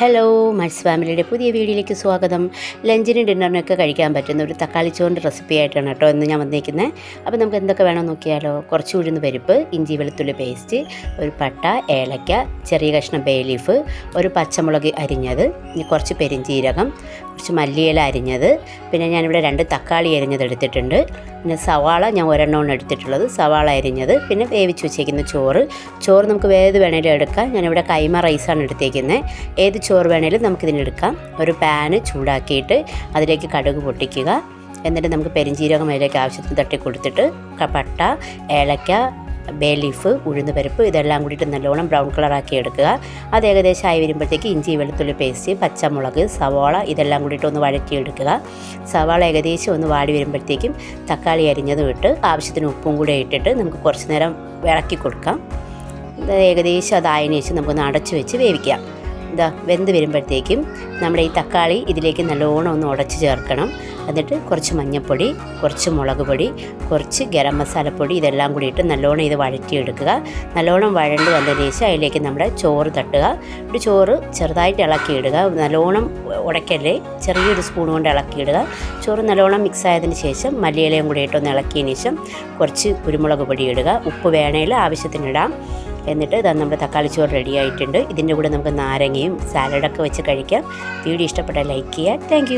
Hello mutts ഫാമിലിയുടെ പുതിയ വീഡിയോയിലേക്ക് സ്വാഗതം. ലഞ്ചിനും ഡിന്നറിനൊക്കെ കഴിക്കാൻ പറ്റുന്ന ഒരു തക്കാളി ചോറിൻ്റെ റെസിപ്പി ആയിട്ടാണ് കേട്ടോ ഇന്ന് ഞാൻ വന്നിരിക്കുന്നത്. അപ്പോൾ നമുക്ക് എന്തൊക്കെ വേണമെന്ന് നോക്കിയാലോ. കുറച്ച് ഉഴുന്ന് പരിപ്പ്, ഇഞ്ചി വെളുത്തുള്ളി പേസ്റ്റ്, ഒരു പട്ട, ഏലക്ക, ചെറിയ കഷ്ണം ബേ ലീഫ്, ഒരു പച്ചമുളക് അരിഞ്ഞത്, കുറച്ച് പെരിഞ്ചീരകം, കുറച്ച് മല്ലിയില അരിഞ്ഞത്, പിന്നെ ഞാനിവിടെ 2 തക്കാളി അരിഞ്ഞത് എടുത്തിട്ടുണ്ട്. പിന്നെ സവാള ഞാൻ ഒരെണ്ണമാണ് എടുത്തിട്ടുള്ളത്, സവാള അരിഞ്ഞത്, പിന്നെ വേവിച്ച് വെച്ചേക്കുന്ന ചോറ് നമുക്ക് ഏത് വേണേലും എടുക്കാം. ഞാനിവിടെ കൈമ റൈസാണ് എടുത്തേക്കുന്നത്. ഏത് ചോറ് വേണേലും നമുക്കിതിനെടുക്കാം. ഒരു പാന് ചൂടാക്കിയിട്ട് അതിലേക്ക് കടുക് പൊട്ടിക്കുക. എന്നിട്ട് നമുക്ക് പെരിഞ്ചീരകം അതിലേക്ക് ആവശ്യത്തിന് തട്ടി കൊടുത്തിട്ട് പട്ട, ഏലക്ക, ബേ ലീഫ്, ഉഴുന്ന് പരിപ്പ് ഇതെല്ലാം കൂടിയിട്ട് നല്ലോണം ബ്രൗൺ കളറാക്കി എടുക്കുക. അത് ഏകദേശം ആയി വരുമ്പോഴത്തേക്ക് ഇഞ്ചി വെളുത്തുള്ളി പേസ്റ്റ്, പച്ചമുളക്, സവാള ഇതെല്ലാം കൂടിയിട്ട് ഒന്ന് വഴറ്റിയെടുക്കുക. സവാള ഏകദേശം ഒന്ന് വാടി വരുമ്പോഴത്തേക്കും തക്കാളി അരിഞ്ഞതും ഇട്ട് ആവശ്യത്തിന് ഉപ്പും കൂടെ ഇട്ടിട്ട് നമുക്ക് കുറച്ച് നേരം ഇളക്കി കൊടുക്കാം. ഏകദേശം അതായതിനു ശേഷം നമുക്കൊന്ന് അടച്ചു വെച്ച് വേവിക്കാം. വെന്ത് വരുമ്പോഴത്തേക്കും നമ്മുടെ ഈ തക്കാളി ഇതിലേക്ക് നല്ലോണം ഒന്ന് ഉടച്ച് ചേർക്കണം. എന്നിട്ട് കുറച്ച് മഞ്ഞൾപ്പൊടി, കുറച്ച് മുളക് പൊടി, കുറച്ച് ഗരം മസാലപ്പൊടി ഇതെല്ലാം കൂടി ഇട്ട് നല്ലോണം ഇത് വഴറ്റിയെടുക്കുക. നല്ലോണം വഴണ്ട് വന്നതിന് ശേഷം അതിലേക്ക് നമ്മുടെ ചോറ് തട്ടുക. ഒരു ചോറ് ചെറുതായിട്ട് ഇളക്കിയിടുക. നല്ലോണം ഉടയ്ക്കല്ലേ, ചെറിയൊരു സ്പൂൺ കൊണ്ട് ഇളക്കിയിടുക. ചോറ് നല്ലോണം മിക്സ് ആയതിന് ശേഷം മല്ലിയിലയും കൂടി ഇട്ടൊന്ന് ഇളക്കിയതിന് ശേഷം കുറച്ച് കുരുമുളക് പൊടി ഇടുക. ഉപ്പ് വേണേൽ ആവശ്യത്തിനിടാം. എന്നിട്ട് നമ്മുടെ തക്കാളി ചോറ് റെഡി ആയിട്ടുണ്ട്. ഇതിൻ്റെ കൂടെ നമുക്ക് നാരങ്ങയും സാലഡൊക്കെ വെച്ച് കഴിക്കാം. വീഡിയോ ഇഷ്ടപ്പെട്ടാൽ ലൈക്ക് ചെയ്യുക. താങ്ക്